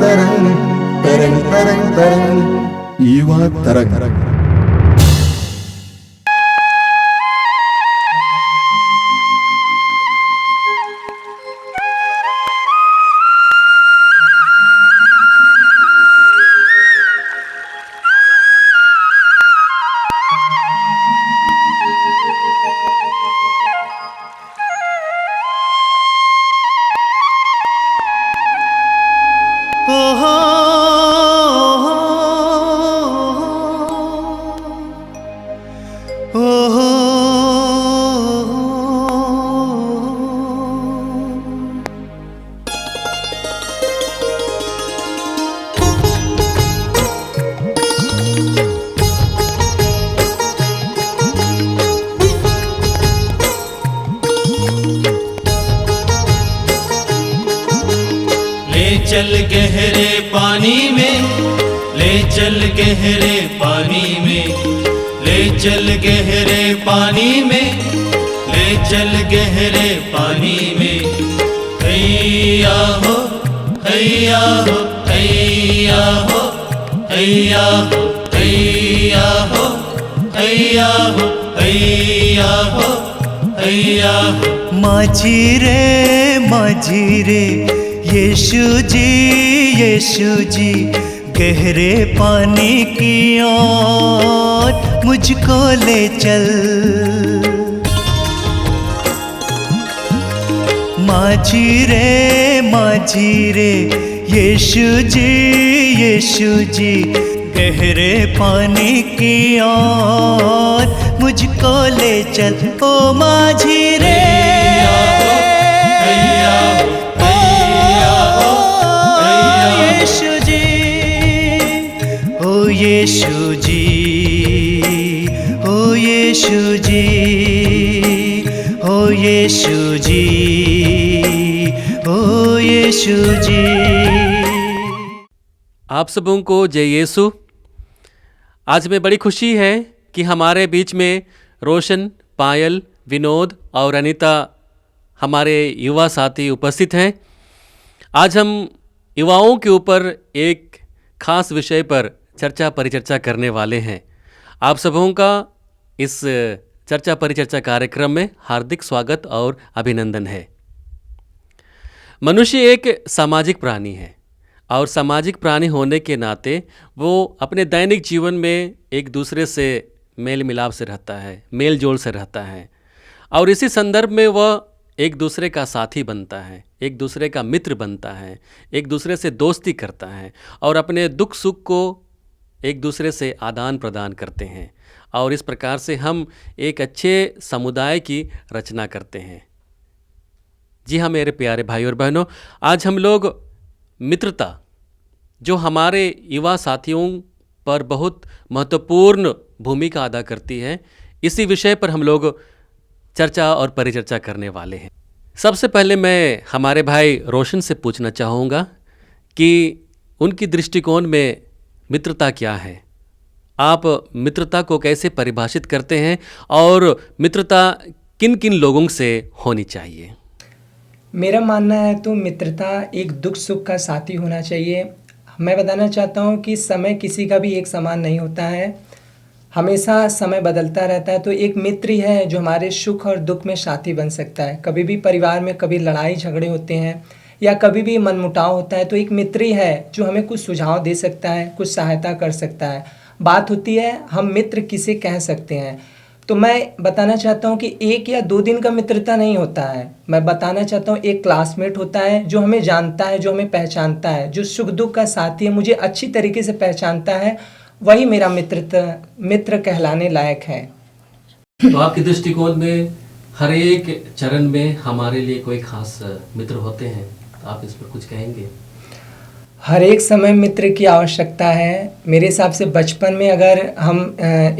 तरंग तरंग तरंग तरंग युवा तरंग। चल गहरे पानी में, ले चल गहरे पानी में, ले चल गहरे पानी में, ले चल गहरे पानी में। हैया हो हैया हो हैया हो हैया हो हैया हो हैया हो हैया हो हैया हो। माझी रे यीशु जी गहरे पानी की ओर मुझको ले चल। माझी रे यीशु जी गहरे पानी की ओर मुझको ले चल। ओ माझी रे यीशु जी, ओ यीशु जी, ओ यीशु जी, ओ यीशु जी। आप सबों को जय यीशु। आज में बड़ी खुशी है कि हमारे बीच में रोशन, पायल, विनोद और अनीता हमारे युवा साथी उपस्थित हैं। आज हम युवाओं के ऊपर एक खास विषय पर चर्चा परिचर्चा करने वाले हैं। आप सबों का इस चर्चा परिचर्चा कार्यक्रम में हार्दिक स्वागत और अभिनंदन है। मनुष्य एक सामाजिक प्राणी है और सामाजिक प्राणी होने के नाते वो अपने दैनिक जीवन में एक दूसरे से मेल मिलाप से रहता है, मेल जोल से रहता है और इसी संदर्भ में वह एक दूसरे का साथी बनता है, एक दूसरे का मित्र बनता है, एक दूसरे से दोस्ती करता है और अपने दुख सुख को एक दूसरे से आदान प्रदान करते हैं और इस प्रकार से हम एक अच्छे समुदाय की रचना करते हैं। जी हाँ मेरे प्यारे भाई और बहनों, आज हम लोग मित्रता जो हमारे युवा साथियों पर बहुत महत्वपूर्ण भूमिका अदा करती है, इसी विषय पर हम लोग चर्चा और परिचर्चा करने वाले हैं। सबसे पहले मैं हमारे भाई रोशन से पूछना चाहूँगा कि उनकी दृष्टिकोण में मित्रता क्या है, आप मित्रता को कैसे परिभाषित करते हैं और मित्रता किन किन लोगों से होनी चाहिए? मेरा मानना है तो मित्रता एक दुख सुख का साथी होना चाहिए। मैं बताना चाहता हूँ कि समय किसी का भी एक समान नहीं होता है, हमेशा समय बदलता रहता है। तो एक मित्र ही है जो हमारे सुख और दुख में साथी बन सकता है। कभी भी परिवार में कभी लड़ाई झगड़े होते हैं या कभी भी मनमुटाव होता है तो एक मित्र ही है जो हमें कुछ सुझाव दे सकता है, कुछ सहायता कर सकता है। बात होती है हम मित्र किसे कह सकते हैं। तो मैं बताना चाहता हूँ कि एक या दो दिन का मित्रता नहीं होता है। मैं बताना चाहता हूँ एक क्लासमेट होता है जो हमें जानता है, जो हमें पहचानता है, जो सुख दुख का साथी है, मुझे अच्छी तरीके से पहचानता है, वही मेरा मित्र कहलाने लायक है। तो आपके दृष्टिकोण में हर एक चरण में हमारे लिए कोई खास मित्र होते हैं, तो आप इस पर कुछ कहेंगे? हर एक समय मित्र की आवश्यकता है। मेरे हिसाब से बचपन में अगर हम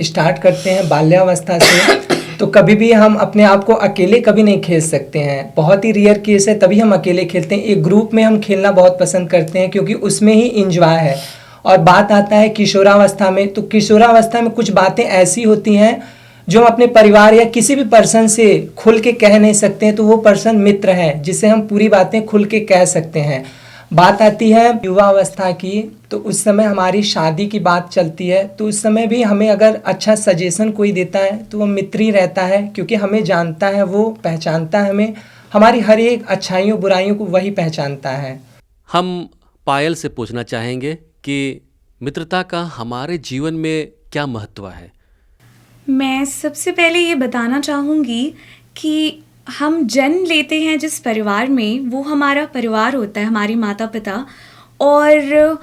स्टार्ट करते हैं बाल्यावस्था से, तो कभी भी हम अपने आप को अकेले कभी नहीं खेल सकते हैं। बहुत ही रेयर केस है तभी हम अकेले खेलते हैं। एक ग्रुप में हम खेलना बहुत पसंद करते हैं क्योंकि उसमें ही इंजॉय है। और बात आता है किशोरावस्था में, तो किशोरावस्था में कुछ बातें ऐसी होती हैं जो हम अपने परिवार या किसी भी पर्सन से खुल के कह नहीं सकते हैं, तो वो पर्सन मित्र है जिसे हम पूरी बातें खुल के कह सकते हैं। बात आती है युवा अवस्था की, तो उस समय हमारी शादी की बात चलती है, तो उस समय भी हमें अगर अच्छा सजेशन कोई देता है तो वो मित्र ही रहता है, क्योंकि हमें जानता है, वो पहचानता है हमें, हमारी हर एक अच्छाइयों बुराइयों को वही पहचानता है। हम पायल से पूछना चाहेंगे कि मित्रता का हमारे जीवन में क्या महत्व है। मैं सबसे पहले ये बताना चाहूँगी कि हम जन्म लेते हैं जिस परिवार में, वो हमारा परिवार होता है, हमारे माता पिता, और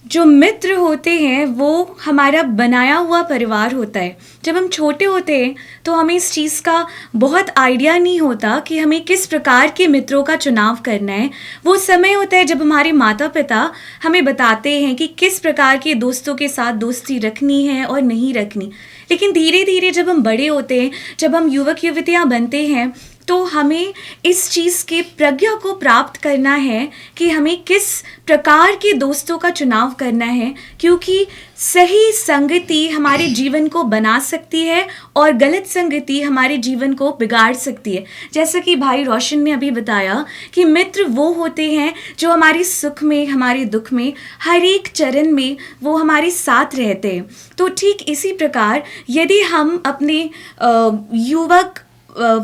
जो मित्र होते हैं वो हमारा बनाया हुआ परिवार होता है। जब हम छोटे होते हैं तो हमें इस चीज़ का बहुत आइडिया नहीं होता कि हमें किस प्रकार के मित्रों का चुनाव करना है। वो समय होता है जब हमारे माता पिता हमें बताते हैं कि किस प्रकार के दोस्तों के साथ दोस्ती रखनी है और नहीं रखनी। लेकिन धीरे धीरे जब हम बड़े होते हैं, जब हम युवक युवतियाँ बनते हैं, तो हमें इस चीज़ के प्रज्ञा को प्राप्त करना है कि हमें किस प्रकार के दोस्तों का चुनाव करना है, क्योंकि सही संगति हमारे जीवन को बना सकती है और गलत संगति हमारे जीवन को बिगाड़ सकती है। जैसा कि भाई रोशन ने अभी बताया कि मित्र वो होते हैं जो हमारे सुख में, हमारे दुख में, हर एक चरण में वो हमारे साथ रहते हैं। तो ठीक इसी प्रकार यदि हम अपने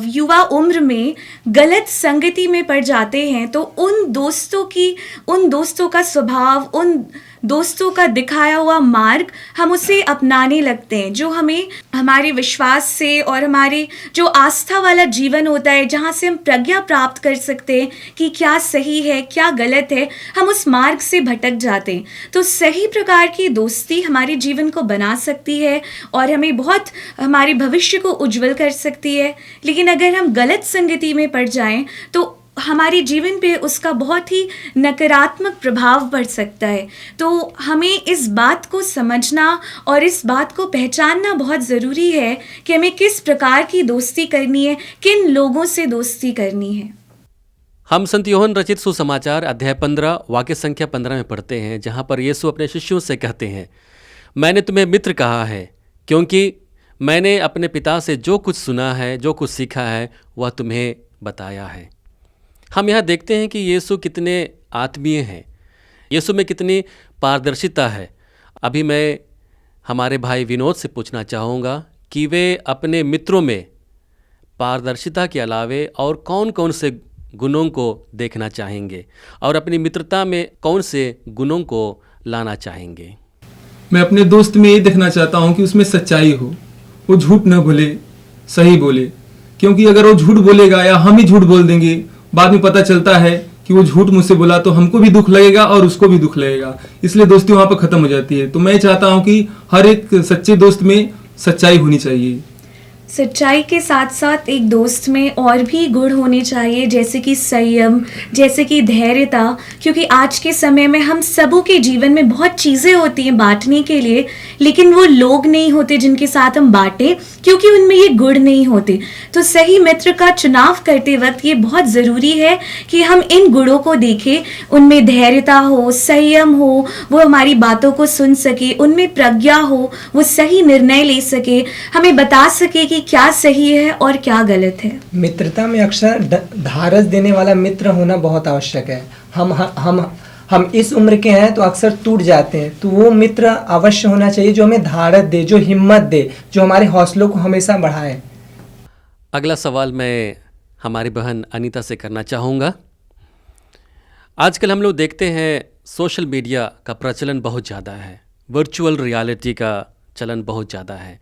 युवा उम्र में गलत संगति में पड़ जाते हैं तो उन दोस्तों का स्वभाव, उन दोस्तों का दिखाया हुआ मार्ग हम उसे अपनाने लगते हैं, जो हमें हमारे विश्वास से और हमारे जो आस्था वाला जीवन होता है, जहाँ से हम प्रज्ञा प्राप्त कर सकते हैं कि क्या सही है क्या गलत है, हम उस मार्ग से भटक जाते हैं। तो सही प्रकार की दोस्ती हमारे जीवन को बना सकती है और हमें बहुत हमारे भविष्य को उज्जवल कर सकती है। लेकिन अगर हम गलत संगति में पड़ जाएं तो हमारे जीवन पे उसका बहुत ही नकारात्मक प्रभाव पड़ सकता है। तो हमें इस बात को समझना और इस बात को पहचानना बहुत ज़रूरी है कि हमें किस प्रकार की दोस्ती करनी है, किन लोगों से दोस्ती करनी है। हम संत यूहन्ना रचित सुसमाचार अध्याय 15 वाक्य संख्या 15 में पढ़ते हैं, जहाँ पर यीशु अपने शिष्यों से कहते हैं, मैंने तुम्हें मित्र कहा है क्योंकि मैंने अपने पिता से जो कुछ सुना है, जो कुछ सीखा है, वह तुम्हें बताया है। हम यहाँ देखते हैं कि यीशु कितने आत्मीय हैं, यीशु में कितनी पारदर्शिता है। अभी मैं हमारे भाई विनोद से पूछना चाहूँगा कि वे अपने मित्रों में पारदर्शिता के अलावे और कौन कौन से गुणों को देखना चाहेंगे और अपनी मित्रता में कौन से गुणों को लाना चाहेंगे। मैं अपने दोस्त में ये देखना चाहता हूँ कि उसमें सच्चाई हो, वो झूठ न बोले, सही बोले। क्योंकि अगर वो झूठ बोलेगा या हम ही झूठ बोल देंगे, बाद में पता चलता है कि वो झूठ मुझसे बोला, तो हमको भी दुख लगेगा और उसको भी दुख लगेगा, इसलिए दोस्ती वहाँ पर खत्म हो जाती है। तो मैं चाहता हूँ कि हर एक सच्चे दोस्त में सच्चाई होनी चाहिए। सच्चाई के साथ साथ एक दोस्त में और भी गुण होने चाहिए, जैसे कि संयम, जैसे कि धैर्यता। क्योंकि आज के समय में हम सबों के जीवन में बहुत चीज़ें होती हैं बांटने के लिए, लेकिन वो लोग नहीं होते जिनके साथ हम बांटें, क्योंकि उनमें ये गुण नहीं होते। तो सही मित्र का चुनाव करते वक्त ये बहुत ज़रूरी है कि हम इन गुणों को देखें, उनमें धैर्यता हो, संयम हो, वो हमारी बातों को सुन सके, उनमें प्रज्ञा हो, वो सही निर्णय ले सके, हमें बता सके कि क्या सही है और क्या गलत है। मित्रता में अक्सर ढारस देने वाला मित्र होना बहुत आवश्यक है। हम इस उम्र के हैं तो अक्सर टूट जाते हैं, तो वो मित्र अवश्य होना चाहिए जो हमें धारत दे, जो हिम्मत दे, जो हमारे हौसलों को हमेशा बढ़ाए। अगला सवाल मैं हमारी बहन अनीता से करना चाहूँगा। आजकल हम लोग देखते हैं सोशल मीडिया का प्रचलन बहुत ज़्यादा है, वर्चुअल रियलिटी का चलन बहुत ज़्यादा है,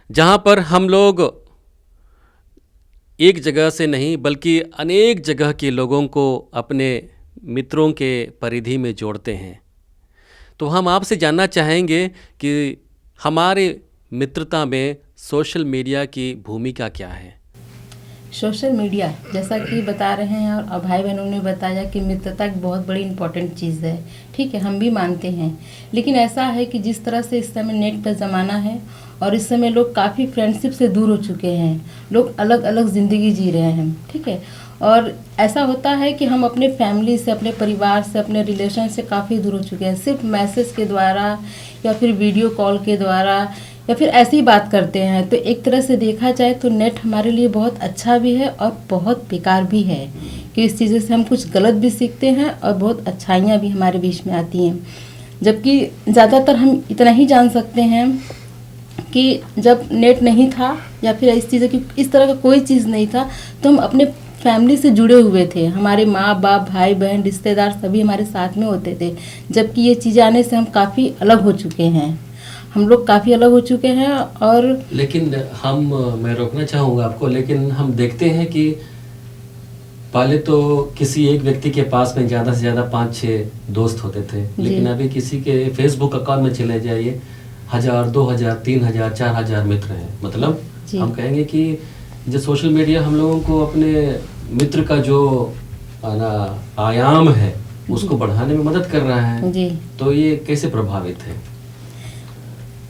जहाँ पर हम लोग एक जगह से नहीं बल्कि अनेक जगह के लोगों को अपने मित्रों के परिधि में जोड़ते हैं। तो हम आपसे जानना चाहेंगे कि हमारे मित्रता में सोशल मीडिया की भूमिका क्या है। सोशल मीडिया जैसा कि बता रहे हैं और भाई बहनों ने बताया कि मित्रता एक बहुत बड़ी इम्पोर्टेंट चीज़ है, ठीक है, हम भी मानते हैं। लेकिन ऐसा है कि जिस तरह से इस समय नेट का ज़माना है और इस समय लोग काफ़ी फ्रेंडशिप से दूर हो चुके हैं, लोग अलग अलग ज़िंदगी जी रहे हैं, ठीक है। और ऐसा होता है कि हम अपने फैमिली से, अपने परिवार से, अपने रिलेशन से काफ़ी दूर हो चुके हैं। सिर्फ मैसेज के द्वारा या फिर वीडियो कॉल के द्वारा या फिर ऐसी ही बात करते हैं। तो एक तरह से देखा जाए तो नेट हमारे लिए बहुत अच्छा भी है और बहुत बेकार भी है, कि इस चीज़ों से हम कुछ गलत भी सीखते हैं और बहुत अच्छाइयाँ भी हमारे बीच में आती हैं। जबकि ज़्यादातर हम इतना ही जान सकते हैं कि जब नेट नहीं था या फिर इस तरह का कोई चीज़ नहीं था, तो हम अपने फैमिली से जुड़े हुए थे। हमारे माँ बाप, भाई बहन, रिश्तेदार सभी हमारे साथ में होते थे। जबकि ये चीज़ें आने से हम काफ़ी अलग हो चुके हैं, हम लोग काफ़ी अलग हो चुके हैं। और लेकिन मैं रोकना चाहूँगा आपको, लेकिन हम देखते हैं कि पहले तो किसी एक व्यक्ति के पास में ज़्यादा से ज़्यादा 5-6 दोस्त होते थे, लेकिन अभी किसी के फेसबुक अकाउंट में चले जाइए 1000, 2000, 3000, 4000 मित्र हैं। मतलब हम कहेंगे कि जो सोशल मीडिया हम लोगों को अपने मित्र का जो आयाम है उसको बढ़ाने में मदद कर रहा है जी। तो ये कैसे प्रभावित है?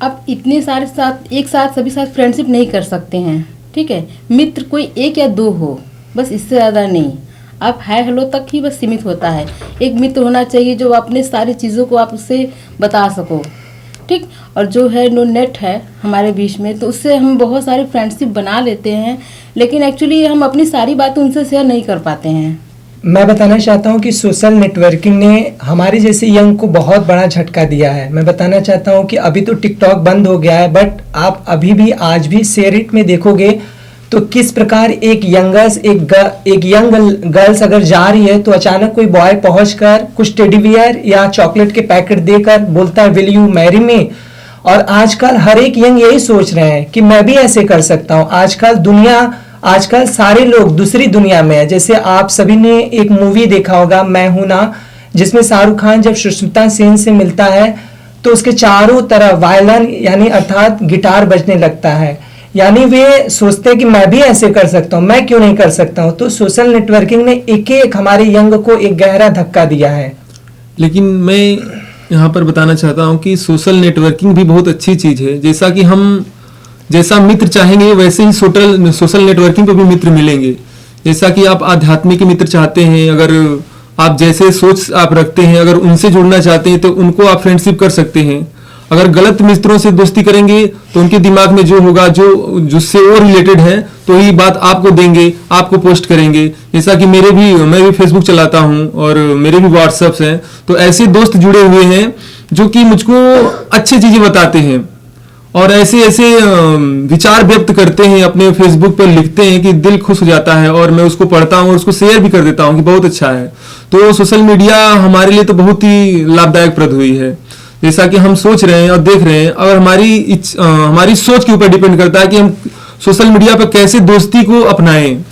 अब इतने सारे एक साथ सभी साथ फ्रेंडशिप नहीं कर सकते हैं, ठीक है। मित्र कोई 1 या 2 हो, बस, इससे ज़्यादा नहीं। आप हाय हेलो तक ही बस सीमित होता है। एक मित्र होना चाहिए जो अपने सारी चीज़ों को आप उससे बता सको, ठीक। और जो है नेट है हमारे बीच में, तो उससे हम बहुत सारे फ्रेंडशिप बना लेते हैं, लेकिन एक्चुअली हम अपनी सारी बातें उनसे शेयर नहीं कर पाते हैं। मैं बताना चाहता हूँ कि सोशल नेटवर्किंग ने हमारे जैसे यंग को बहुत बड़ा झटका दिया है। मैं बताना चाहता हूँ कि अभी तो टिकटॉक बंद हो गया है, बट आप अभी भी आज भी शेयर इट में देखोगे तो किस प्रकार एक यंग गर्ल्स अगर जा रही है तो अचानक कोई बॉय पहुंचकर कुछ टेडी बियर या चॉकलेट के पैकेट देकर बोलता है विल यू मैरी मी। और आजकल हर एक यंग यही सोच रहे हैं कि मैं भी ऐसे कर सकता हूँ। आजकल सारे लोग दूसरी दुनिया में है। जैसे आप सभी ने एक मूवी देखा होगा मैं हूं ना, जिसमें शाहरुख खान जब सुष्मिता सेन से मिलता है तो उसके चारों तरफ वायलिन यानी अर्थात गिटार बजने लगता है। यानी वे सोचते हैं कि मैं भी ऐसे कर सकता हूँ, मैं क्यों नहीं कर सकता हूँ। तो सोशल नेटवर्किंग ने एक हमारे यंग को एक गहरा धक्का दिया है। लेकिन मैं यहाँ पर बताना चाहता हूँ कि सोशल नेटवर्किंग भी बहुत अच्छी चीज़ है। जैसा कि हम जैसा मित्र चाहेंगे वैसे ही सोशल नेटवर्किंग पे भी मित्र मिलेंगे। जैसा कि आप आध्यात्मिक मित्र चाहते हैं, अगर आप जैसे सोच आप रखते हैं, अगर उनसे जुड़ना चाहते हैं तो उनको आप फ्रेंडशिप कर सकते हैं। अगर गलत मित्रों से दोस्ती करेंगे तो उनके दिमाग में जो होगा जो जिससे वो रिलेटेड है तो ये बात आपको देंगे, आपको पोस्ट करेंगे। जैसा कि मैं भी फेसबुक चलाता हूँ और मेरे भी व्हाट्सएप्स हैं, तो ऐसे दोस्त जुड़े हुए हैं जो कि मुझको अच्छी चीज़ें बताते हैं और ऐसे विचार व्यक्त करते हैं, अपने फेसबुक पर लिखते हैं कि दिल खुश हो जाता है और मैं उसको पढ़ता हूँ और उसको शेयर भी कर देता हूँ कि बहुत अच्छा है। तो सोशल मीडिया हमारे लिए तो बहुत ही लाभदायक प्रद हुई है। जैसा कि हम सोच रहे हैं और देख रहे हैं, और हमारी सोच के ऊपर डिपेंड करता है कि हम सोशल मीडिया पर कैसे दोस्ती को अपनाएं।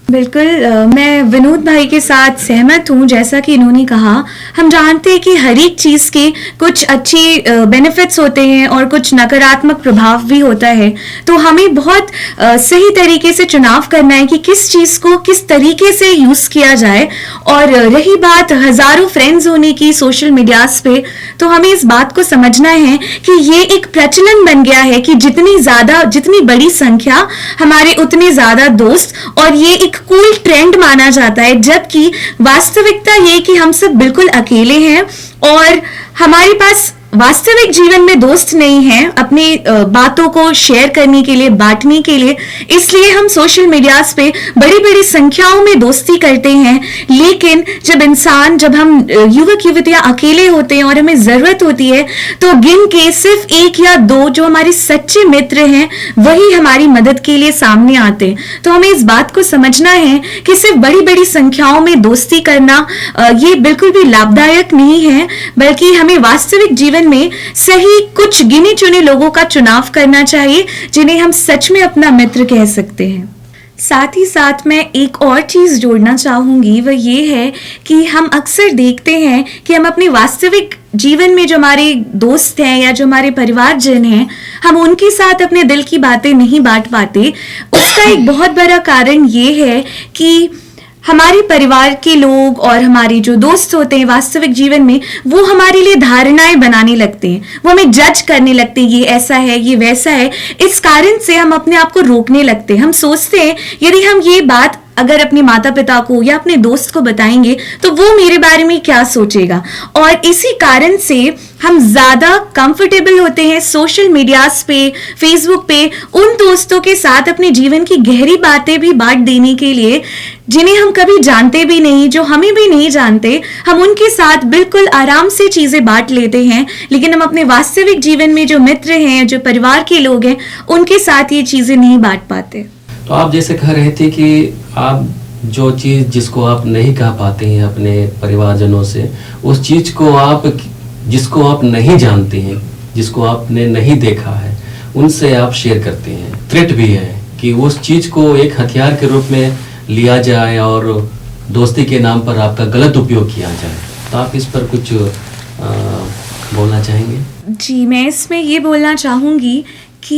बिल्कुल, मैं विनोद भाई के साथ सहमत हूँ। जैसा कि इन्होंने कहा, हम जानते हैं कि हर एक चीज़ के कुछ अच्छी बेनिफिट्स होते हैं और कुछ नकारात्मक प्रभाव भी होता है। तो हमें बहुत सही तरीके से चुनाव करना है कि किस चीज़ को किस तरीके से यूज़ किया जाए। और रही बात हज़ारों फ्रेंड्स होने की सोशल मीडियाज़ पे, तो हमें इस बात को समझना है कि ये एक प्रचलन बन गया है कि जितनी बड़ी संख्या हमारे उतने ज़्यादा दोस्त, और ये एक कूल ट्रेंड माना जाता है। जबकि वास्तविकता ये कि हम सब बिल्कुल अकेले हैं और हमारे पास वास्तविक जीवन में दोस्त नहीं हैं अपनी बातों को शेयर करने के लिए, बांटने के लिए। इसलिए हम सोशल मीडियाज पे बड़ी बड़ी संख्याओं में दोस्ती करते हैं। लेकिन जब हम युवक युवतियां अकेले होते हैं और हमें जरूरत होती है, तो गिन के सिर्फ 1 या 2 जो हमारे सच्चे मित्र हैं वही हमारी मदद के लिए सामने आते हैं। तो हमें इस बात को समझना है कि सिर्फ बड़ी बड़ी संख्याओं में दोस्ती करना ये बिल्कुल भी लाभदायक नहीं है, बल्कि हमें वास्तविक जीवन में सही कुछ गिने चुने लोगों का चुनाव करना चाहिए जिन्हें हम सच में अपना मित्र कह सकते हैं। साथ ही साथ मैं एक और चीज़ जोड़ना चाहूँगी, वह ये है कि हम अक्सर देखते हैं कि हम अपने वास्तविक जीवन में जो हमारे दोस्त हैं या जो हमारे परिवारजन हैं, हम उनके साथ अपने दिल की बातें नहीं बांट पाते। उसका एक बहुत बड़ा कारण ये है कि हमारे परिवार के लोग और हमारे जो दोस्त होते हैं वास्तविक जीवन में, वो हमारे लिए धारणाएं बनाने लगते हैं, वो हमें जज करने लगते हैं, ये ऐसा है, ये वैसा है। इस कारण से हम अपने आप को रोकने लगते हैं। हम सोचते हैं यदि हम ये बात अगर अपने माता पिता को या अपने दोस्त को बताएंगे तो वो मेरे बारे में क्या सोचेगा। और इसी कारण से हम ज़्यादा कंफर्टेबल होते हैं सोशल मीडियाज पे, फेसबुक पे उन दोस्तों के साथ अपने जीवन की गहरी बातें भी बांट देने के लिए जिन्हें हम कभी जानते भी नहीं, जो हमें भी नहीं जानते। हम उनके साथ बिल्कुल आराम से चीज़ें बांट लेते हैं, लेकिन हम अपने वास्तविक जीवन में जो मित्र हैं, जो परिवार के लोग हैं, उनके साथ ये चीज़ें नहीं बांट पाते। तो आप जैसे कह रहे थे कि आप जो चीज़ जिसको आप नहीं कह पाते हैं अपने परिवारजनों से, उस चीज़ को आप जिसको आप नहीं जानते हैं, जिसको आपने नहीं देखा है, उनसे आप शेयर करते हैं। थ्रेट भी है कि उस चीज़ को एक हथियार के रूप में लिया जाए और दोस्ती के नाम पर आपका गलत उपयोग किया जाए। तो आप इस पर कुछ बोलना चाहेंगे? जी, मैं इसमें ये बोलना चाहूँगी कि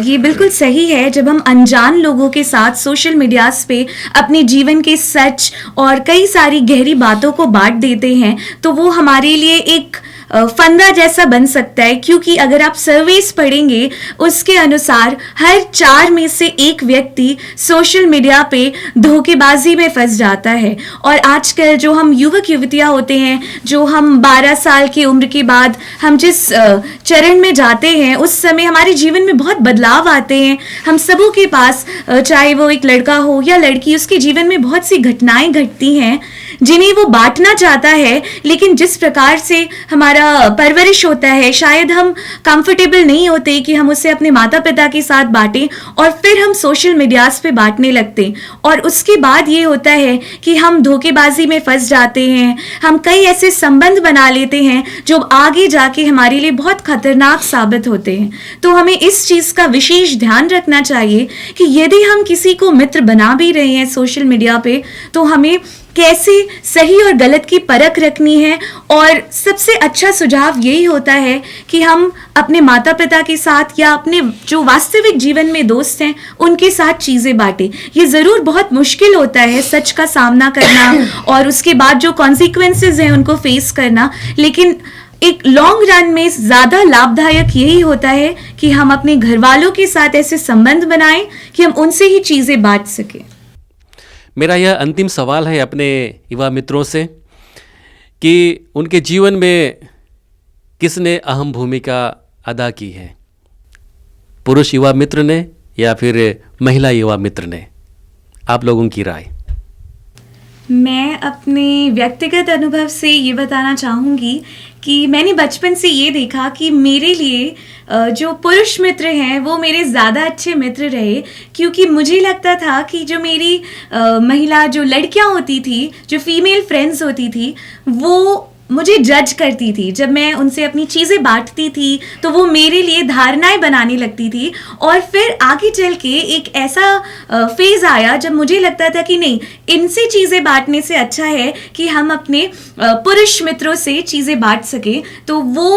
ये बिल्कुल सही है। जब हम अनजान लोगों के साथ सोशल मीडियाज पे अपने जीवन के सच और कई सारी गहरी बातों को बांट देते हैं तो वो हमारे लिए एक फंदा जैसा बन सकता है, क्योंकि अगर आप सर्वेस पढ़ेंगे उसके अनुसार हर 4 में से 1 व्यक्ति सोशल मीडिया पे धोखेबाजी में फंस जाता है। और आजकल जो हम युवक युवतियां होते हैं, जो हम 12 साल की उम्र के बाद हम जिस चरण में जाते हैं, उस समय हमारे जीवन में बहुत बदलाव आते हैं। हम सबों के पास, चाहे वो एक लड़का हो या लड़की, उसके जीवन में बहुत सी घटनाएं घटती हैं जिन्हें वो बांटना चाहता है, लेकिन जिस प्रकार से हमारा परवरिश होता है, शायद हम कंफर्टेबल नहीं होते कि हम उसे अपने माता पिता के साथ बांटें, और फिर हम सोशल मीडियाज पे बांटने लगते। और उसके बाद ये होता है कि हम धोखेबाजी में फंस जाते हैं। हम कई ऐसे संबंध बना लेते हैं जो आगे जाके हमारे लिए बहुत खतरनाक साबित होते हैं। तो हमें इस चीज़ का विशेष ध्यान रखना चाहिए कि यदि हम किसी को मित्र बना भी रहे हैं सोशल मीडिया पे, तो हमें कैसे सही और गलत की परख रखनी है। और सबसे अच्छा सुझाव यही होता है कि हम अपने माता पिता के साथ या अपने जो वास्तविक जीवन में दोस्त हैं उनके साथ चीज़ें बांटें। ये ज़रूर बहुत मुश्किल होता है सच का सामना करना और उसके बाद जो कॉन्सिक्वेंसेस हैं उनको फेस करना, लेकिन एक लॉन्ग रन में ज़्यादा लाभदायक यही होता है कि हम अपने घर वालों के साथ ऐसे संबंध बनाएं कि हम उनसे ही चीज़ें बांट सकें। मेरा यह अंतिम सवाल है अपने युवा मित्रों से कि उनके जीवन में किसने अहम भूमिका अदा की है, पुरुष युवा मित्र ने या फिर महिला युवा मित्र ने? आप लोगों की राय। मैं अपने व्यक्तिगत अनुभव से ये बताना चाहूँगी कि मैंने बचपन से ये देखा कि मेरे लिए जो पुरुष मित्र हैं वो मेरे ज़्यादा अच्छे मित्र रहे, क्योंकि मुझे लगता था कि जो मेरी महिला जो लड़कियां होती थी, जो फीमेल फ्रेंड्स होती थी, वो मुझे जज करती थी। जब मैं उनसे अपनी चीज़ें बांटती थी तो वो मेरे लिए धारणाएं बनाने लगती थी। और फिर आगे चल के एक ऐसा फेज़ आया जब मुझे लगता था कि नहीं, इनसे चीज़ें बांटने से अच्छा है कि हम अपने पुरुष मित्रों से चीज़ें बांट सकें। तो वो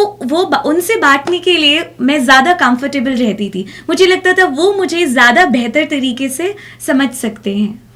उनसे बांटने के लिए मैं ज़्यादा कंफर्टेबल रहती थी। मुझे लगता था वो मुझे ज़्यादा बेहतर तरीके से समझ सकते हैं।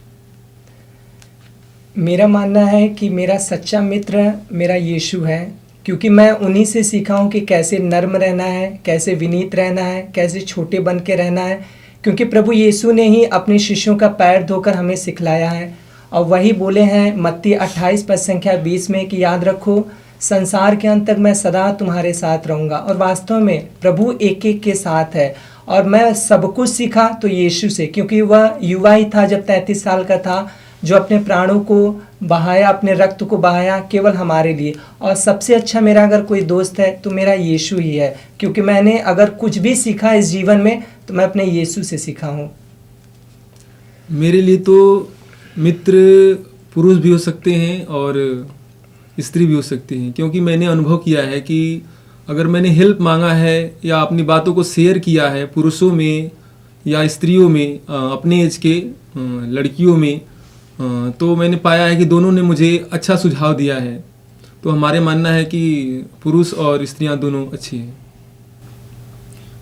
मेरा मानना है कि मेरा सच्चा मित्र मेरा यीशु है, क्योंकि मैं उन्हीं से सीखा हूँ कि कैसे नर्म रहना है, कैसे विनीत रहना है, कैसे छोटे बन के रहना है, क्योंकि प्रभु यीशु ने ही अपने शिष्यों का पैर धोकर हमें सिखलाया है। और वही बोले हैं मत्ती 28 पद संख्या 20 में कि याद रखो, संसार के अंत तक मैं सदा तुम्हारे साथ रहूँगा। और वास्तव में प्रभु एक एक के साथ है। और मैं सब कुछ सीखा तो यीशु से, क्योंकि वह युवा ही था जब 33 साल का था, जो अपने प्राणों को बहाया, अपने रक्त को बहाया केवल हमारे लिए। और सबसे अच्छा मेरा अगर कोई दोस्त है तो मेरा यीशु ही है, क्योंकि मैंने अगर कुछ भी सीखा इस जीवन में तो मैं अपने यीशु से सीखा हूँ। मेरे लिए तो मित्र पुरुष भी हो सकते हैं और स्त्री भी हो सकती हैं, क्योंकि मैंने अनुभव किया है कि अगर मैंने हेल्प मांगा है या अपनी बातों को शेयर किया है पुरुषों में या स्त्रियों में, अपने एज के लड़कियों में, तो मैंने पाया है कि दोनों ने मुझे अच्छा सुझाव दिया है। तो हमारे मानना है कि पुरुष और स्त्रियां दोनों अच्छी हैं।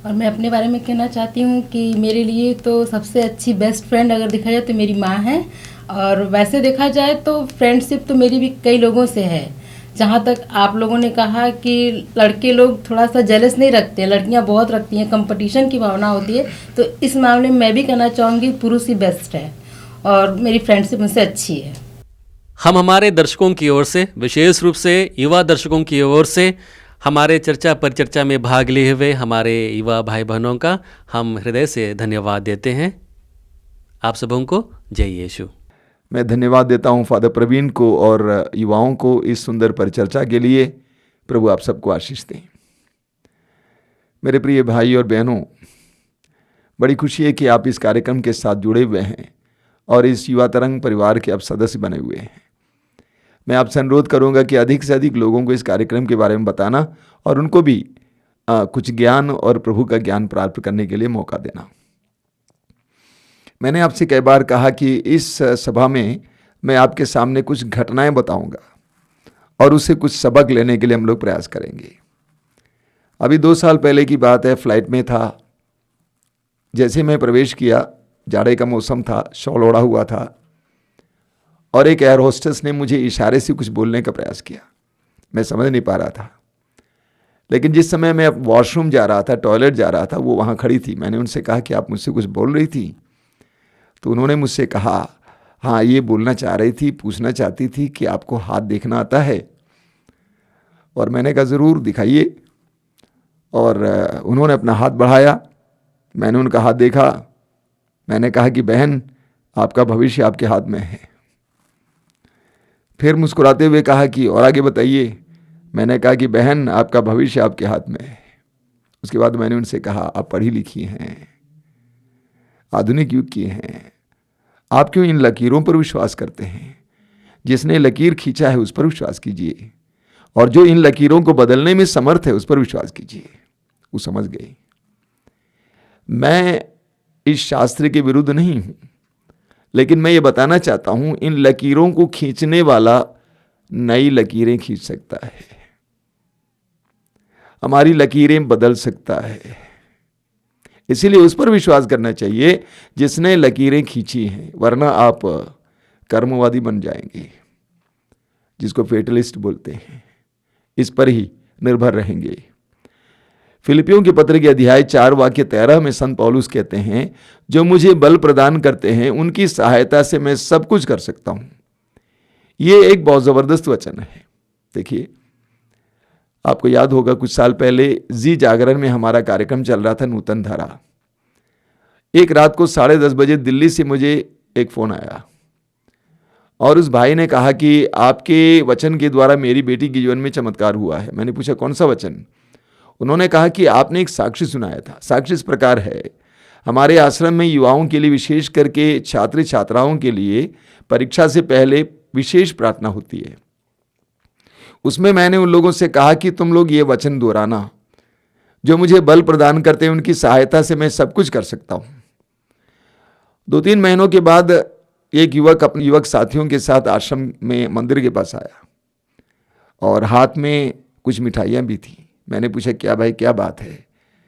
और मैं अपने बारे में कहना चाहती हूँ कि मेरे लिए तो सबसे अच्छी बेस्ट फ्रेंड अगर देखा जाए तो मेरी माँ है। और वैसे देखा जाए तो फ्रेंडशिप तो मेरी भी कई लोगों से है। जहाँ तक आप लोगों ने कहा कि लड़के लोग थोड़ा सा जेलस नहीं रखते, लड़कियाँ बहुत रखती हैं, कंपटीशन की भावना होती है, तो इस मामले में मैं भी कहना चाहूँगी पुरुष ही बेस्ट है। और मेरी फ्रेंडशिप उनसे अच्छी है। हम हमारे दर्शकों की ओर से, विशेष रूप से युवा दर्शकों की ओर से, हमारे चर्चा परिचर्चा में भाग लिए हुए हमारे युवा भाई बहनों का हम हृदय से धन्यवाद देते हैं। आप सबों को जय यीशु। मैं धन्यवाद देता हूं फादर प्रवीण को और युवाओं को इस सुंदर परिचर्चा के लिए। प्रभु आप सबको आशीष दें। मेरे प्रिय भाई और बहनों, बड़ी खुशी है कि आप इस कार्यक्रम के साथ जुड़े हुए हैं और इस युवा तरंग परिवार के आप सदस्य बने हुए हैं। मैं आपसे अनुरोध करूंगा कि अधिक से अधिक लोगों को इस कार्यक्रम के बारे में बताना और उनको भी कुछ ज्ञान और प्रभु का ज्ञान प्राप्त करने के लिए मौका देना। मैंने आपसे कई बार कहा कि इस सभा में मैं आपके सामने कुछ घटनाएं बताऊंगा और उससे कुछ सबक लेने के लिए हम लोग प्रयास करेंगे। अभी 2 साल पहले की बात है, फ्लाइट में था। जैसे मैं प्रवेश किया, जाड़े का मौसम था, शॉल ओढ़ा हुआ था और एक एयर होस्टेस ने मुझे इशारे से कुछ बोलने का प्रयास किया। मैं समझ नहीं पा रहा था, लेकिन जिस समय मैं वॉशरूम जा रहा था, टॉयलेट जा रहा था, वो वहाँ खड़ी थी। मैंने उनसे कहा कि आप मुझसे कुछ बोल रही थी? तो उन्होंने मुझसे कहा, हाँ, ये बोलना चाह रही थी, पूछना चाहती थी कि आपको हाथ देखना आता है। और मैंने कहा ज़रूर, दिखाइए। और उन्होंने अपना हाथ बढ़ाया, मैंने उनका हाथ देखा। मैंने कहा कि बहन, आपका भविष्य आपके हाथ में है। फिर मुस्कुराते हुए कहा कि और आगे बताइए। मैंने कहा कि बहन, आपका भविष्य आपके हाथ में है। उसके बाद मैंने उनसे कहा, आप पढ़ी लिखी हैं, आधुनिक युग की हैं, आप क्यों इन लकीरों पर विश्वास करते हैं? जिसने लकीर खींचा है उस पर विश्वास कीजिए, और जो इन लकीरों को बदलने में समर्थ है उस पर विश्वास कीजिए। वो समझ गई। मैं इस शास्त्र के विरुद्ध नहीं हूं, लेकिन मैं ये बताना चाहता हूं, इन लकीरों को खींचने वाला नई लकीरें खींच सकता है, हमारी लकीरें बदल सकता है। इसीलिए उस पर विश्वास करना चाहिए जिसने लकीरें खींची हैं, वरना आप कर्मवादी बन जाएंगे, जिसको फेटलिस्ट बोलते हैं। इस पर ही निर्भर रहेंगे। फिलिपियों के पत्र के अध्याय 4 वाक्य 13 में संत पौलुस कहते हैं, जो मुझे बल प्रदान करते हैं उनकी सहायता से मैं सब कुछ कर सकता हूं। ये एक बहुत जबरदस्त वचन है। देखिए, आपको याद होगा कुछ साल पहले जी जागरण में हमारा कार्यक्रम चल रहा था, नूतन धारा। एक रात को 10:30 बजे दिल्ली से मुझे एक फोन आया और उस भाई ने कहा कि आपके वचन के द्वारा मेरी बेटी के जीवन में चमत्कार हुआ है। मैंने पूछा कौन सा वचन? उन्होंने कहा कि आपने एक साक्ष्य सुनाया था। साक्ष्य इस प्रकार है, हमारे आश्रम में युवाओं के लिए, विशेष करके छात्र छात्राओं के लिए परीक्षा से पहले विशेष प्रार्थना होती है। उसमें मैंने उन लोगों से कहा कि तुम लोग ये वचन दोहराना, जो मुझे बल प्रदान करते हैं उनकी सहायता से मैं सब कुछ कर सकता हूं। 2-3 महीनों के बाद एक युवक अपने युवक साथियों के साथ आश्रम में मंदिर के पास आया और हाथ में कुछ मिठाइयाँ भी थी। मैंने पूछा क्या भाई, क्या बात है,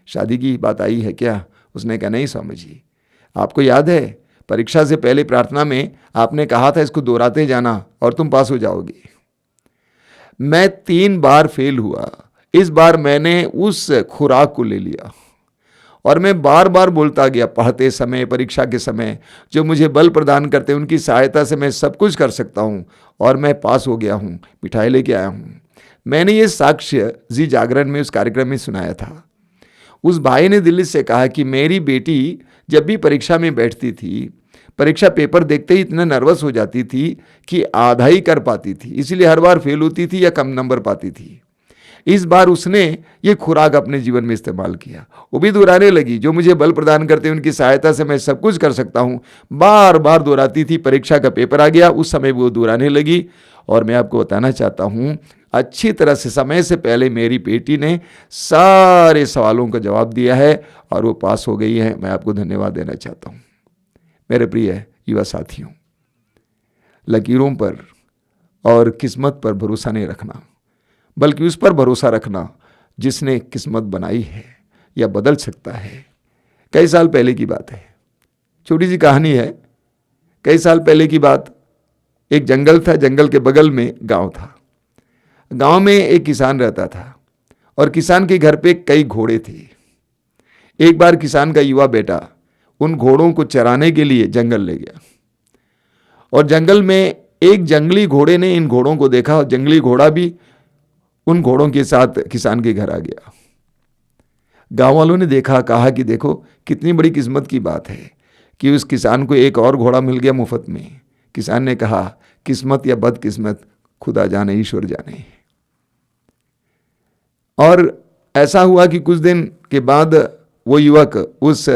शादी की बात आई है क्या? उसने कहा नहीं स्वामी जी, आपको याद है परीक्षा से पहले प्रार्थना में आपने कहा था इसको दोहराते जाना और तुम पास हो जाओगे। मैं 3 बार फेल हुआ। इस बार मैंने उस खुराक को ले लिया और मैं बार बार बोलता गया, पढ़ते समय, परीक्षा के समय, जो मुझे बल प्रदान करते हैं उनकी सहायता से मैं सब कुछ कर सकता हूं, और मैं पास हो गया हूं, मिठाई लेके आया हूं। मैंने ये साक्ष्य जी जागरण में उस कार्यक्रम में सुनाया था। उस भाई ने दिल्ली से कहा कि मेरी बेटी जब भी परीक्षा में बैठती थी, परीक्षा पेपर देखते ही इतना नर्वस हो जाती थी कि आधा ही कर पाती थी, इसलिए हर बार फेल होती थी या कम नंबर पाती थी। इस बार उसने ये खुराक अपने जीवन में इस्तेमाल किया। वो भी दोहराने लगी, जो मुझे बल प्रदान करते हैं उनकी सहायता से मैं सब कुछ कर सकता हूँ। बार बार दोहराती थी। परीक्षा का पेपर आ गया, उस समय वो दोहराने लगी। और मैं आपको बताना चाहता हूँ, अच्छी तरह से समय से पहले मेरी बेटी ने सारे सवालों का जवाब दिया है और वो पास हो गई है। मैं आपको धन्यवाद देना चाहता हूँ। मेरे प्रिय युवा साथियों, लकीरों पर और किस्मत पर भरोसा नहीं रखना, बल्कि उस पर भरोसा रखना जिसने किस्मत बनाई है या बदल सकता है। कई साल पहले की बात है, छोटी सी कहानी है। कई साल पहले की बात, एक जंगल था, जंगल के बगल में गांव था। गांव में एक किसान रहता था और किसान के घर पे कई घोड़े थे। एक बार किसान का युवा बेटा उन घोड़ों को चराने के लिए जंगल ले गया। और जंगल में एक जंगली घोड़े ने इन घोड़ों को देखा और जंगली घोड़ा भी उन घोड़ों के साथ किसान के घर आ गया। गांव वालों ने देखा, कहा कि देखो कितनी बड़ी किस्मत की बात है कि उस किसान को एक और घोड़ा मिल गया मुफ्त में। किसान ने कहा, किस्मत या बदकिस्मत खुदा जाने, ईश्वर जाने। और ऐसा हुआ कि कुछ दिन के बाद वो युवक उस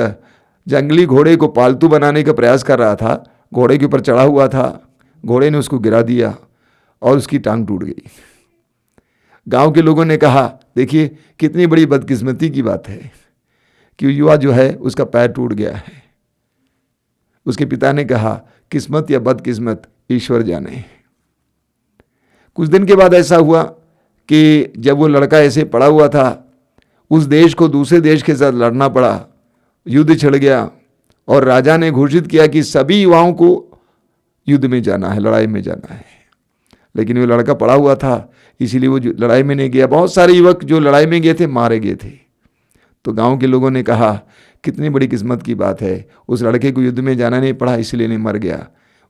जंगली घोड़े को पालतू बनाने का प्रयास कर रहा था। घोड़े के ऊपर चढ़ा हुआ था, घोड़े ने उसको गिरा दिया और उसकी टांग टूट गई। गांव के लोगों ने कहा, देखिए कितनी बड़ी बदकिस्मती की बात है कि युवा जो है उसका पैर टूट गया है। उसके पिता ने कहा, किस्मत या बदकिस्मत ईश्वर जाने। कुछ दिन के बाद ऐसा हुआ कि जब वो लड़का ऐसे पड़ा हुआ था, उस देश को दूसरे देश के साथ लड़ना पड़ा, युद्ध छिड़ गया और राजा ने घोषित किया कि सभी युवाओं को युद्ध में जाना है, लड़ाई में जाना है। लेकिन वो लड़का पड़ा हुआ था, इसीलिए वो लड़ाई में नहीं गया। बहुत सारे युवक जो लड़ाई में गए थे मारे गए थे। तो गांव के लोगों ने कहा, कितनी बड़ी किस्मत की बात है, उस लड़के को युद्ध में जाना नहीं पड़ा, इसलिए नहीं मर गया।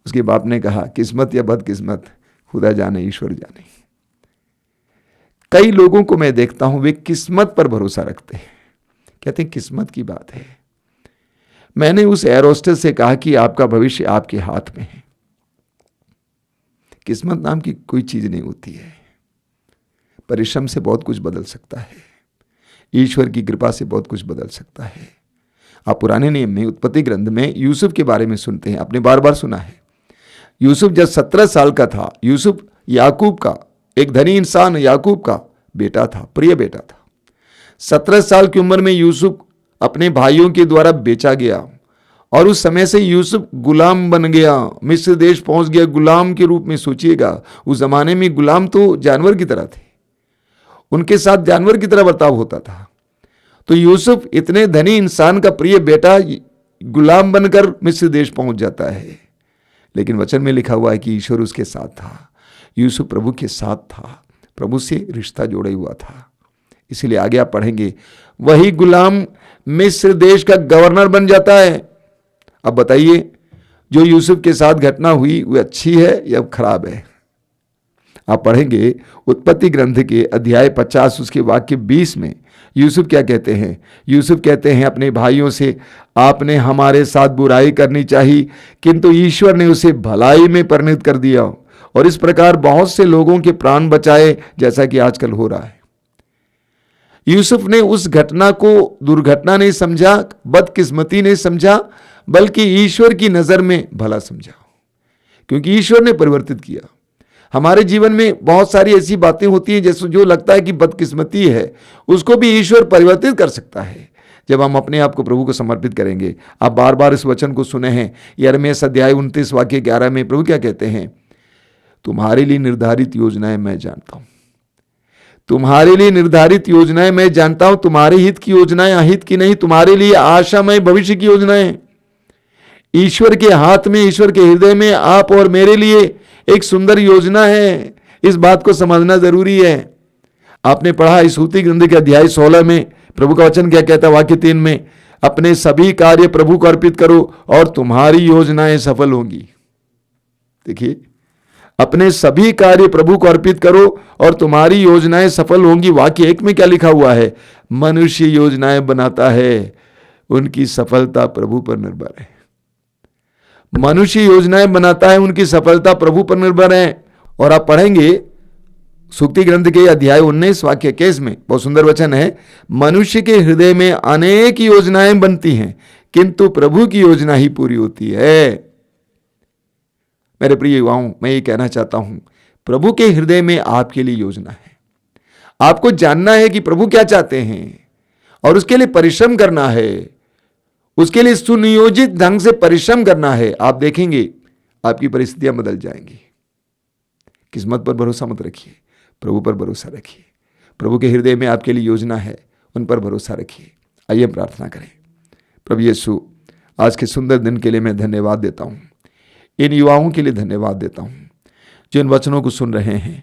उसके बाप ने कहा, किस्मत या बदकिस्मत खुदा जाने, ईश्वर जाने। कई लोगों को मैं देखता हूं, वे किस्मत पर भरोसा रखते हैं, कहते हैं किस्मत की बात है। मैंने उस एयर होस्टेस से कहा कि आपका भविष्य आपके हाथ में है। किस्मत नाम की कोई चीज नहीं होती है। परिश्रम से बहुत कुछ बदल सकता है, ईश्वर की कृपा से बहुत कुछ बदल सकता है। आप पुराने नियम में उत्पत्ति ग्रंथ में यूसुफ के बारे में सुनते हैं, आपने बार बार सुना है। यूसुफ जब 17 साल का था, यूसुफ याकूब का, एक धनी इंसान याकूब का बेटा था, प्रिय बेटा था। 17 साल की उम्र में यूसुफ अपने भाइयों के द्वारा बेचा गया और उस समय से यूसुफ गुलाम बन गया, मिस्र देश पहुंच गया गुलाम के रूप में। सोचिएगा, उस जमाने में गुलाम तो जानवर की तरह थे, उनके साथ जानवर की तरह बर्ताव होता था। तो यूसुफ इतने धनी इंसान का प्रिय बेटा गुलाम बनकर मिस्र देश पहुंच जाता है। लेकिन वचन में लिखा हुआ है कि ईश्वर उसके साथ था। यूसुफ प्रभु के साथ था, प्रभु से रिश्ता जोड़े हुआ था। इसीलिए आगे आप पढ़ेंगे, वही गुलाम मिस्र देश का गवर्नर बन जाता है। अब बताइए, जो यूसुफ के साथ घटना हुई वो अच्छी है या खराब है? आप पढ़ेंगे उत्पत्ति ग्रंथ के अध्याय 50 उसके वाक्य 20 में यूसुफ क्या कहते हैं? यूसुफ कहते हैं अपने भाइयों से, आपने हमारे साथ बुराई करनी चाहिए, किंतु ईश्वर ने उसे भलाई में परिणत कर दिया और इस प्रकार बहुत से लोगों के प्राण बचाए, जैसा कि आजकल हो रहा है। यूसुफ ने उस घटना को दुर्घटना नहीं समझा, बदकिस्मती नहीं समझा, बल्कि ईश्वर की नजर में भला समझा, क्योंकि ईश्वर ने परिवर्तित किया। हमारे जीवन में बहुत सारी ऐसी बातें होती हैं जैसे जो लगता है कि बदकिस्मती है, उसको भी ईश्वर परिवर्तित कर सकता है जब हम अपने आप को प्रभु को समर्पित करेंगे। आप बार बार इस वचन को सुने हैं, यिर्मयाह अध्याय 29 वाक्य 11 में प्रभु क्या कहते हैं? तुम्हारे लिए निर्धारित योजनाएं मैं जानता हूं, तुम्हारे लिए निर्धारित योजनाएं मैं जानता हूं, तुम्हारे हित की योजनाएं अहित की नहीं, तुम्हारे लिए आशामय भविष्य की योजनाएं। ईश्वर के हाथ में, ईश्वर के हृदय में आप और मेरे लिए एक सुंदर योजना है। इस बात को समझना जरूरी है। आपने पढ़ा इस स्तुति ग्रंथ के अध्याय 16 में प्रभु का वचन क्या कहता है? वाक्य 3 में, अपने सभी कार्य प्रभु को अर्पित करो और तुम्हारी योजनाएं सफल होंगी। देखिए, अपने सभी कार्य प्रभु को अर्पित करो और तुम्हारी योजनाएं सफल होंगी। वाक्य 1 में क्या लिखा हुआ है? मनुष्य योजनाएं बनाता है, उनकी सफलता प्रभु पर निर्भर है। मनुष्य योजनाएं बनाता है, उनकी सफलता प्रभु पर निर्भर है। और आप पढ़ेंगे स्तुति ग्रंथ के अध्याय 19 वाक्य 21 में, बहुत सुंदर वचन है, मनुष्य के हृदय में अनेक योजनाएं बनती हैं, किंतु प्रभु की योजना ही पूरी होती है। मेरे प्रिय युवाओं, मैं ये कहना चाहता हूं, प्रभु के हृदय में आपके लिए योजना है। आपको जानना है कि प्रभु क्या चाहते हैं और उसके लिए परिश्रम करना है, उसके लिए सुनियोजित ढंग से परिश्रम करना है। आप देखेंगे आपकी परिस्थितियां बदल जाएंगी। किस्मत पर भरोसा मत रखिए, प्रभु पर भरोसा रखिए। प्रभु के हृदय में आपके लिए योजना है, उन पर भरोसा रखिए। आइए प्रार्थना करें। प्रभु यीशु, आज के सुंदर दिन के लिए मैं धन्यवाद देता हूं। इन युवाओं के लिए धन्यवाद देता हूं जो इन वचनों को सुन रहे हैं।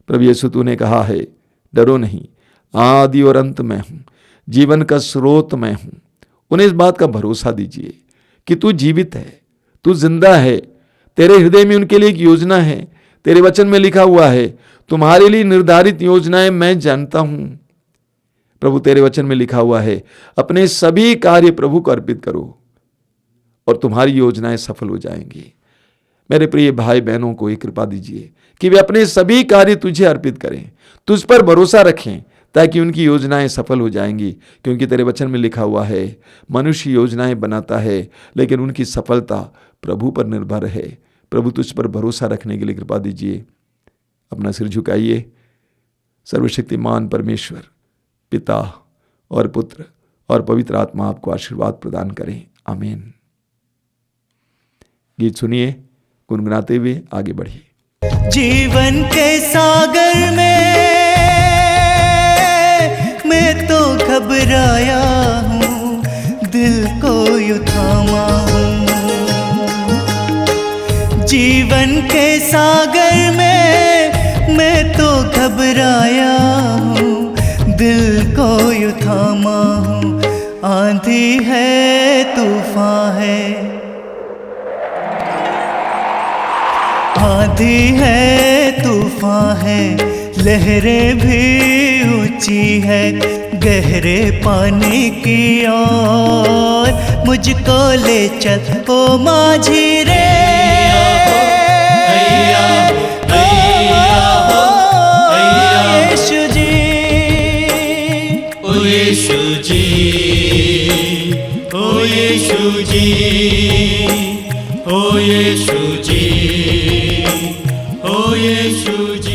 प्रभु यीशु, तूने कहा है, डरो नहीं, आदि और अंत मैं हूं, जीवन का स्रोत मैं हूं। उन्हें इस बात का भरोसा दीजिए कि तू जीवित है, तू जिंदा है, तेरे हृदय में उनके लिए एक योजना है। तेरे वचन में लिखा हुआ है, तुम्हारे लिए निर्धारित योजनाएं मैं जानता हूं। प्रभु, तेरे वचन में लिखा हुआ है, अपने सभी कार्य प्रभु को अर्पित करो और तुम्हारी योजनाएं सफल हो जाएंगी। मेरे प्रिय भाई बहनों को एक कृपा दीजिए कि वे अपने सभी कार्य तुझे अर्पित करें, तुझ पर भरोसा रखें, ताकि उनकी योजनाएं सफल हो जाएंगी। क्योंकि तेरे वचन में लिखा हुआ है, मनुष्य योजनाएं बनाता है लेकिन उनकी सफलता प्रभु पर निर्भर है। प्रभु, तुझ पर भरोसा रखने के लिए कृपा दीजिए। अपना सिर झुकाइए। सर्वशक्तिमान परमेश्वर पिता और पुत्र और पवित्र आत्मा आपको आशीर्वाद प्रदान करें। आमीन। गीत सुनिए, गुनगुनाते हुए आगे बढ़िए। जीवन के सागर में मैं तो घबराया हूँ, दिल को यूं थामा हूँ। जीवन के सागर में मैं तो घबराया हूँ, दिल को यूं थामा हूँ। आंधी है, तूफान है, आंधी है, तूफान है, लहरें भी ऊंची है। गहरे पानी की ओर मुझको ले चल ओ माझी रे। यीशु जी, ओ यीशु जी, ओ यीशु जी, ओ यीशु जी, ओ यीशु जी।